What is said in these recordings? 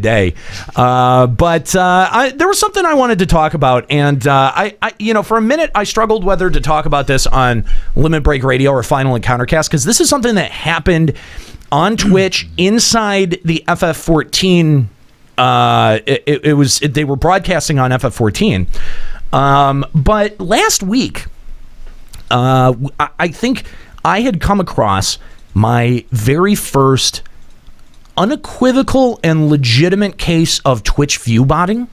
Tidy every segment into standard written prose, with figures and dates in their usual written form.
day. But there was something I wanted to talk about, and I for a minute I struggled whether to talk about this on Limit Break Radio or Final Encountercast, because this is something that happened on Twitch inside the FF14. They were broadcasting on FF14, but last week, I think I had come across my very first unequivocal and legitimate case of Twitch view botting.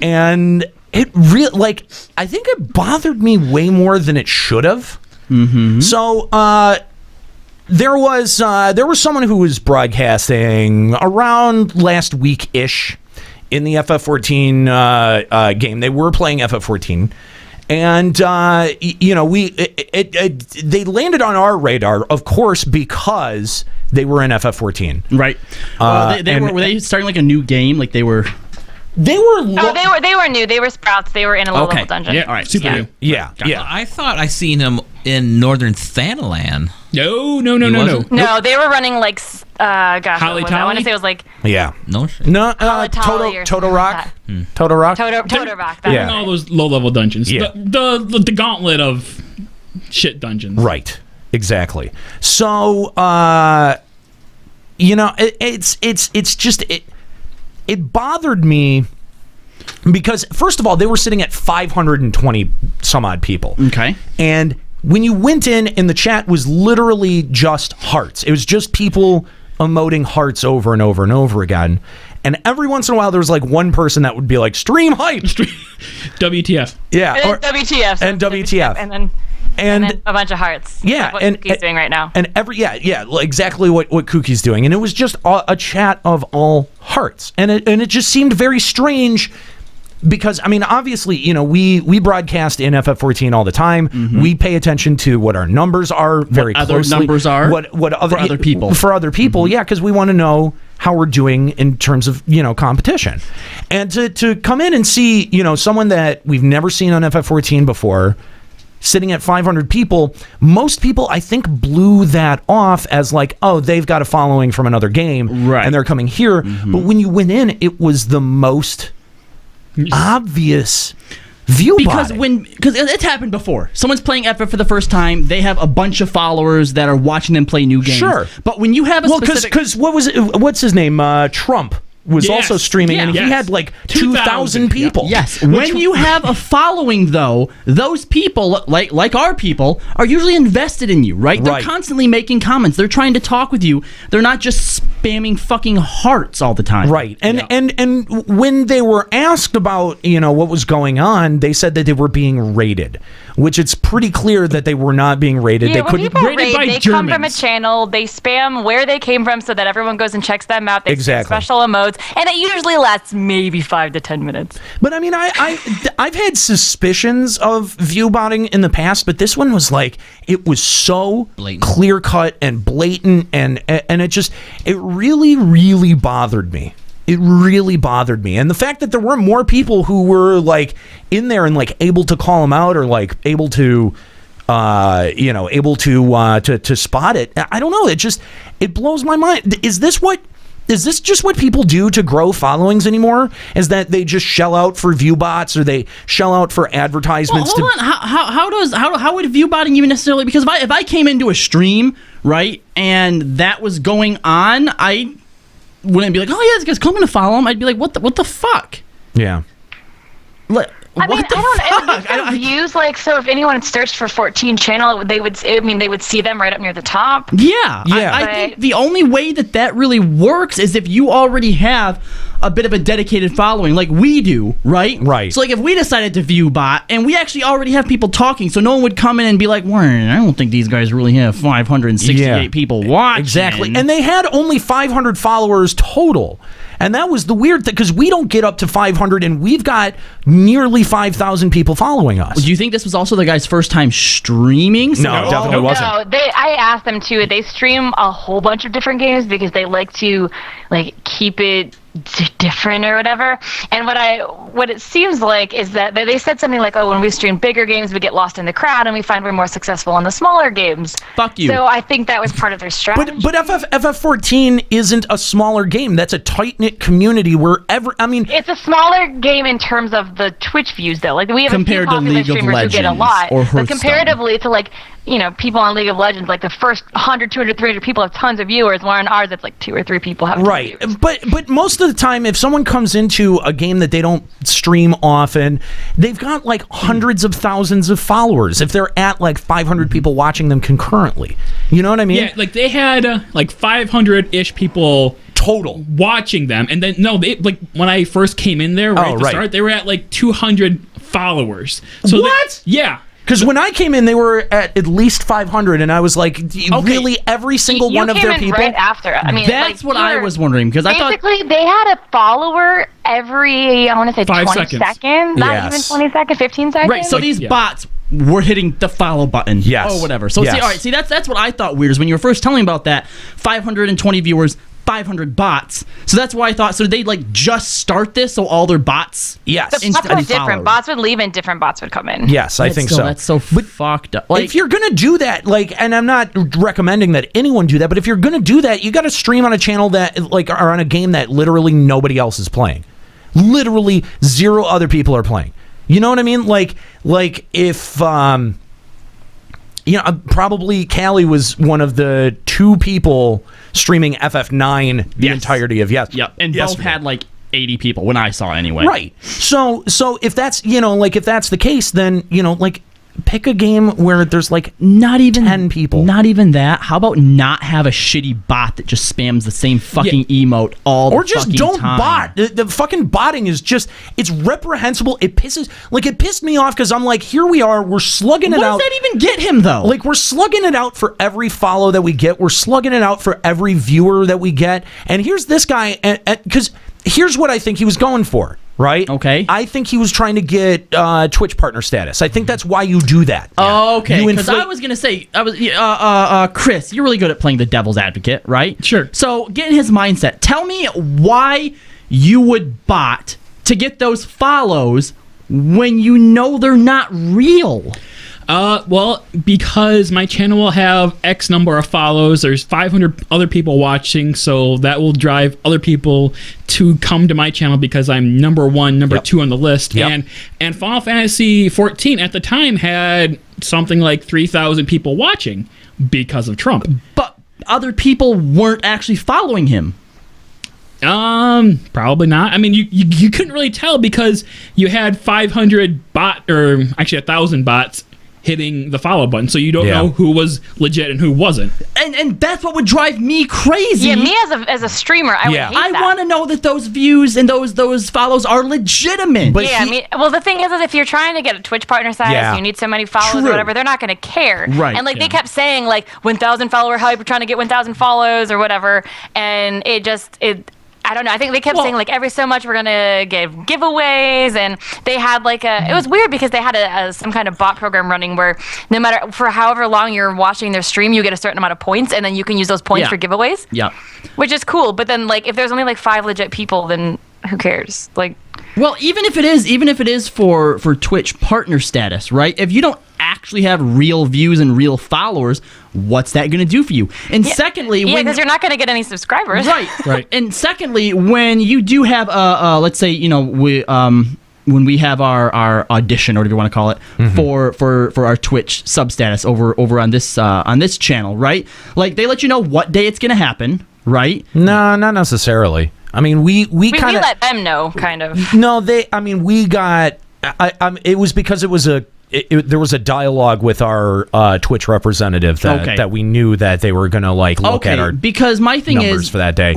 And it really, I think it bothered me way more than it should have. Mm-hmm. So, there was someone who was broadcasting around last week-ish in the FF14 game. They were playing FF14. And they landed on our radar, of course, because they were in FF14. Right. Were they starting like a new game? Like they were. They were new. They were Sprouts. They were in a low level dungeon. Yeah. All right. Super new. Yeah. Yeah. I thought I seen him in Northern Thanalan. No. No, they were running like I want to say it was like No shit. No, Toto Rock. Toto Rock. Toto Rock. Yeah. All those low level dungeons. Yeah. The gauntlet of shit dungeons. Right. Exactly. So it's just it bothered me because, first of all, they were sitting at 520 some odd people. Okay. And when you went in, and the chat was literally just hearts. It was just people emoting hearts over and over and over again. And every once in a while, there was like one person that would be like, stream hype. WTF. Yeah. WTF. And WTF. And then a bunch of hearts. Yeah. Like what Kookie's doing right now. And exactly what Kookie's doing. And it was just a chat of all hearts. And it just seemed very strange because, I mean, obviously, we broadcast in FF14 all the time. Mm-hmm. We pay attention to what our numbers are very closely. What other numbers are what other people. For other people, mm-hmm. Yeah, because we want to know how we're doing in terms of, competition. And to come in and see, someone that we've never seen on FF14 before, sitting at 500 people, most people, I think, blew that off as like, oh, they've got a following from another game, right, and they're coming here. Mm-hmm. But when you went in, it was the most obvious view because it's happened before. Someone's playing FF for the first time. They have a bunch of followers that are watching them play new games. Sure. But when you have a specific... because what's his name? Trump was also streaming, and he had like 2,000 people. Yes. When you have a following, though, those people, like our people, are usually invested in you, right? They're constantly making comments. They're trying to talk with you. They're not just spamming fucking hearts all the time. Right. And when they were asked about, what was going on, they said that they were being raided, which it's pretty clear that they were not being raided. Yeah, they couldn't people raid, they come from a channel, they spam where they came from so that everyone goes and checks them out. They spam special emotes. And it usually lasts maybe 5 to 10 minutes. But I mean, I've had suspicions of view botting in the past, but this one was like, it was so clear cut and blatant, and it really, really bothered me. It really bothered me. And the fact that there weren't more people who were like in there and like able to call them out or like able to to spot it. I don't know. It blows my mind. Is this just what people do to grow followings anymore? Is that they just shell out for view bots, or they shell out for advertisements? Well, hold on. How would view botting even necessarily? Because if I came into a stream, right, and that was going on, I wouldn't be like, oh yeah, this guy's coming to follow him. I'd be like, what the fuck? Yeah. I don't views, so if anyone had searched for 14 channel, they would see them right up near the top. Yeah. I think the only way that really works is if you already have a bit of a dedicated following, like we do, right? Right. So if we decided to view bot and we actually already have people talking, so no one would come in and be like, I don't think these guys really have 568 people watching. Exactly. And they had only 500 followers total. And that was the weird thing, because we don't get up to 500, and we've got nearly 5,000 people following us. Do you think this was also the guy's first time streaming? No, definitely wasn't. No, I asked them to. They stream a whole bunch of different games because they like to keep it different or whatever. And what it seems like is that they said something like, oh, when we stream bigger games, we get lost in the crowd and we find we're more successful in the smaller games. Fuck you. So I think that was part of their strategy. But FF14 isn't a smaller game. That's a tight-knit community wherever, I mean... It's a smaller game in terms of the Twitch views, though. Like, we have compared a few popular to League of streamers who get a Legends lot. or But Hearthstone. comparatively to, like, you know, people on League of Legends, like the first 100, 200, 300 people have tons of viewers, while on ours it's like 2 or 3 people have Right. viewers. But most of the time, if someone comes into a game that they don't stream often, they've got like hundreds of thousands of followers if they're at like 500 people watching them concurrently. You know what I mean? Yeah, like they had like 500-ish people total watching them, and then they like when I first came in there at the start, they were at like 200 followers. So what? Yeah. Because when I came in, they were at least 500, and I was like, really, every single one of their people? Right after. I mean, that's what I was wondering, because I thought... Basically, they had a follower every, I want to say 5 20 seconds. Not even 20 seconds, 15 seconds. Right, so these bots were hitting the follow button. Yes. Or whatever. So, see, that's what I thought weird, is when you were first telling me about that, 520 viewers, 500 bots. So that's why I thought, so did they like just start this so all their bots? Yes. The bots were different. Bots would leave and different bots would come in. Yes, I think so. That's so fucked up. Like, if you're going to do that, like, and I'm not recommending that anyone do that, but if you're going to do that, you got to stream on a channel that, like, or on a game that literally nobody else is playing. Literally 0 other people are playing. You know what I mean? Like if, you know, probably Callie was one of the 2 people streaming FF9 the entirety of Yep, and both had like 80 people when I saw anyway. Right. So if that's, you know, like if that's the case, then, you know, like pick a game where there's like not even 10 people. Not even that. How about not have a shitty bot that just spams the same fucking emote all the or just fucking don't time. bot. The fucking botting is just, it's reprehensible. It pissed me off because I'm like, here we are, we're slugging it out. What does that even get him though? Like, we're slugging it out for every follow that we get. We're slugging it out for every viewer that we get. And here's this guy, because here's what I think he was going for. Right? Okay. I think he was trying to get Twitch partner status. I think that's why you do that. Oh, okay. Because I was going to say, Chris, you're really good at playing the devil's advocate, right? Sure. So get in his mindset. Tell me why you would bot to get those follows when you know they're not real. Well, because my channel will have X number of follows, there's 500 other people watching, so that will drive other people to come to my channel because I'm number 1, number 2 on the list. And Final Fantasy 14 at the time had something like 3,000 people watching because of Trump. But other people weren't actually following him. Probably not. I mean, you couldn't really tell because you had 500 or actually 1,000 bots hitting the follow button, so you don't know who was legit and who wasn't. And that's what would drive me crazy. Yeah, me as a streamer, I would hate that. I want to know that those views and those follows are legitimate. But I mean, well, the thing is if you're trying to get a Twitch partner status, you need so many followers or whatever, they're not going to care. Right. And like they kept saying like 1,000 follower hype, we're trying to get 1,000 follows or whatever, and it I don't know. I think they kept saying like every so much we're gonna give giveaways, and they had like it was weird because they had some kind of bot program running where no matter for however long you're watching their stream, you get a certain amount of points, and then you can use those points for giveaways. Yeah, which is cool. But then like if there's only like 5 legit people, then who cares? Like, well, even if it is for Twitch partner status, right? If you don't actually have real views and real followers, what's that going to do for you? And secondly, because you're not going to get any subscribers, right. And secondly, when you do have let's say, you know, when we have our audition, or whatever you want to call it, for our Twitch sub status over on this channel, right? Like they let you know what day it's going to happen, right? No, not necessarily. I mean, we kind of let them know, kind of. No, we got. It was because it was there was a dialogue with our Twitch representative that we knew that they were gonna like look at our because my thing numbers is for that day.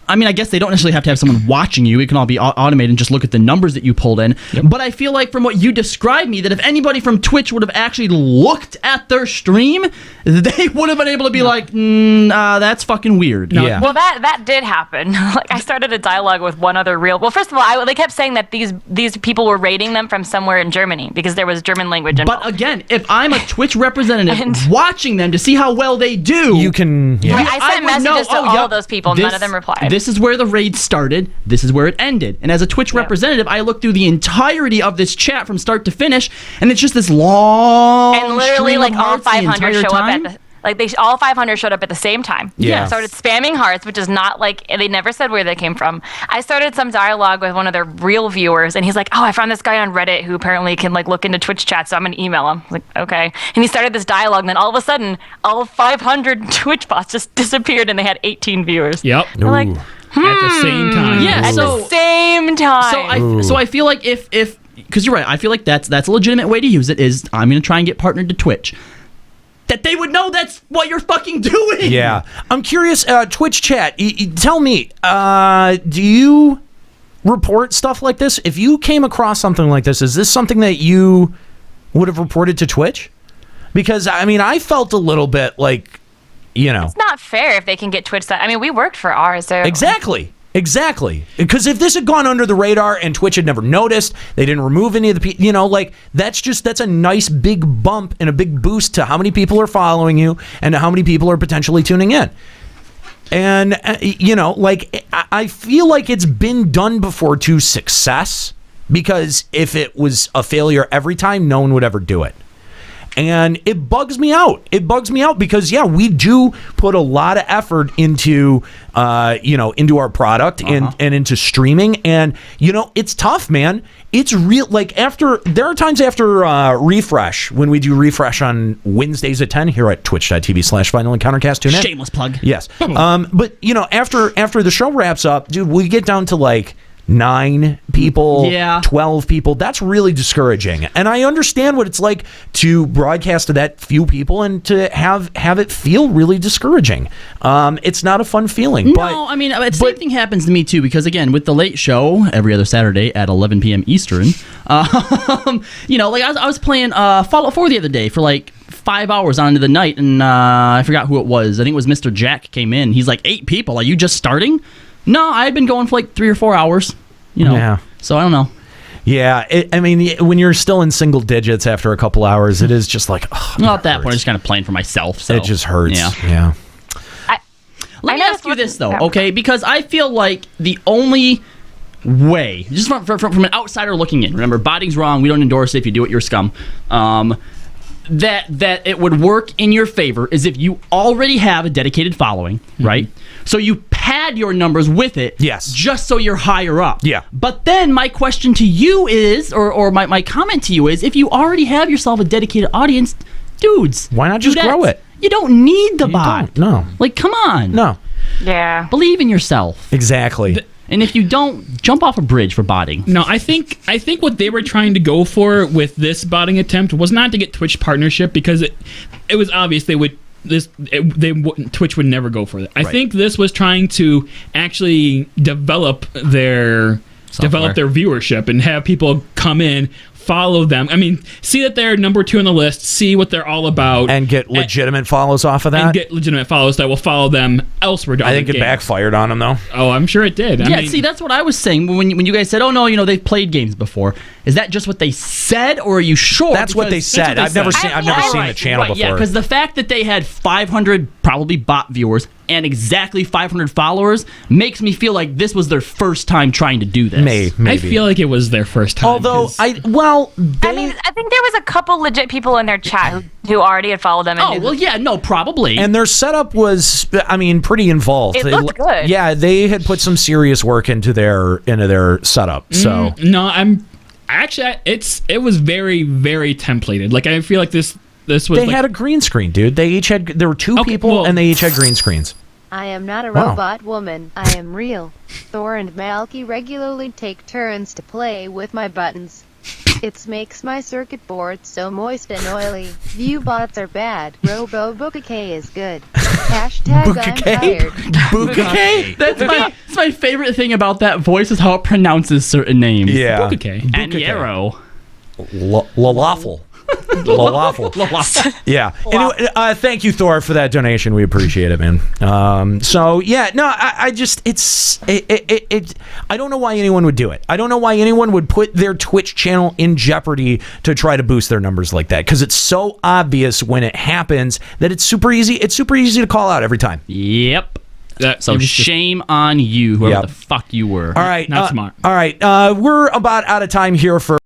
I mean, I guess they don't necessarily have to have someone watching you. It can all be automated and just look at the numbers that you pulled in. Yep. But I feel like from what you described me, that if anybody from Twitch would have actually looked at their stream, they would have been able to be like, that's fucking weird. No. Yeah. Well, that did happen. Like I started a dialogue with one other real. Well, first of all, they kept saying that these people were rating them from somewhere in Germany because there was German language involved. But again, if I'm a Twitch representative watching them to see how well they do, you can. Yeah. I sent messages to all of those people. None of them replied. this is where the raid started, this is where it ended. And as a Twitch representative, I look through the entirety of this chat from start to finish, and it's just this long And literally, stream like, of all hearts the 500 entire show time. up at the... Like, all 500 showed up at the same time. Yeah. Started spamming hearts, which is not like, they never said where they came from. I started some dialogue with one of their real viewers, and he's like, oh, I found this guy on Reddit who apparently can, like, look into Twitch chat, so I'm going to email him. I was like, okay. And he started this dialogue, and then all of a sudden, all 500 Twitch bots just disappeared, and they had 18 viewers. Yep. They're like, At the same time. Yeah, at so the same time. So I feel like if because you're right, I feel like that's a legitimate way to use it. Is I'm gonna try and get partnered to Twitch. That they would know that's what you're fucking doing. Yeah. I'm curious, Twitch chat, tell me, do you report stuff like this? If you came across something like this, is this something that you would have reported to Twitch? Because, I mean, I felt a little bit like, It's not fair if they can get Twitch. I mean, we worked for ours. So. Exactly. Because if this had gone under the radar and Twitch had never noticed, they didn't remove any of the people, that's a nice big bump and a big boost to how many people are following you and to how many people are potentially tuning in. And, I feel like it's been done before to success, because if it was a failure every time, no one would ever do it. And it bugs me out. Because, we do put a lot of effort into, into our product and into streaming. And, it's tough, man. It's real. Like, there are times after refresh, when we do refresh on Wednesdays at 10 here at twitch.tv/Final Encountercast. Tune in. Shameless plug. Yes. But, after the show wraps up, dude, we get down to like 9 people, 12 people. That's really discouraging. And I understand what it's like to broadcast to that few people and to have it feel really discouraging. It's not a fun feeling. No, I mean, the same thing happens to me too, because again, with the late show every other Saturday at 11 p.m. Eastern, I was playing Fallout 4 the other day for like 5 hours on into the night, and I forgot who it was. I think it was Mr. Jack came in. He's like, 8 people. Are you just starting? No, I had been going for like 3 or 4 hours. So I don't know. Yeah, when you're still in single digits after a couple hours, it is just like, well, at that point, I'm just kind of playing for myself. So it just hurts. Yeah. Let me ask you this though, okay? Because I feel like the only way, just from an outsider looking in, remember, botting's wrong. We don't endorse it. If you do it, you're scum. That it would work in your favor is if you already have a dedicated following, right? So you pad your numbers with it, yes, just so you're higher up. Yeah. But then my question to you is, or my comment to you is, if you already have yourself a dedicated audience, dudes, why not just grow it? You don't need the bot. No. Like, come on. No. Yeah. Believe in yourself. Exactly. And if you don't, jump off a bridge for botting. No, I think what they were trying to go for with this botting attempt was not to get Twitch partnership, because it was obvious Twitch would never go for it. I think this was trying to actually develop their viewership and have people come in, follow them. I mean, see that they're number 2 on the list, see what they're all about, and get legitimate follows off of that. And get legitimate follows that will follow them elsewhere. I think it backfired on them, though. Oh, I'm sure it did. I mean, see, that's what I was saying when you guys said, "Oh no, they've played games before." Is that just what they said, or are you sure? That's what they said. I've never seen the channel before. Yeah, because the fact that they had 500 probably bot viewers and exactly 500 followers makes me feel like this was their first time trying to do this. Maybe. I feel like it was their first time. Although I think there was a couple legit people in their chat who already had followed them. And probably. And their setup was, pretty involved. It looked good. Yeah, they had put some serious work into their setup. So it was very, very templated. Like, I feel like this was. They had a green screen, dude. There were 2 people, and they each had green screens. I am not a robot woman. I am real. Thor and Malky regularly take turns to play with my buttons. It makes my circuit board so moist and oily. View bots are bad. Robo Bookake is good. Hashtag I'm tired. Bookake? That's my favorite thing about that voice is how it pronounces certain names. Yeah. Bookake. And Yarrow. Lalafel. Yeah. Anyway, thank you, Thor, for that donation. We appreciate it, man. I just I don't know why anyone would do it. I don't know why anyone would put their Twitch channel in jeopardy to try to boost their numbers like that, because it's so obvious when it happens that it's super easy. It's super easy to call out every time. Yep. So shame on you, whoever the fuck you were. All right. Not smart. All right. We're about out of time here for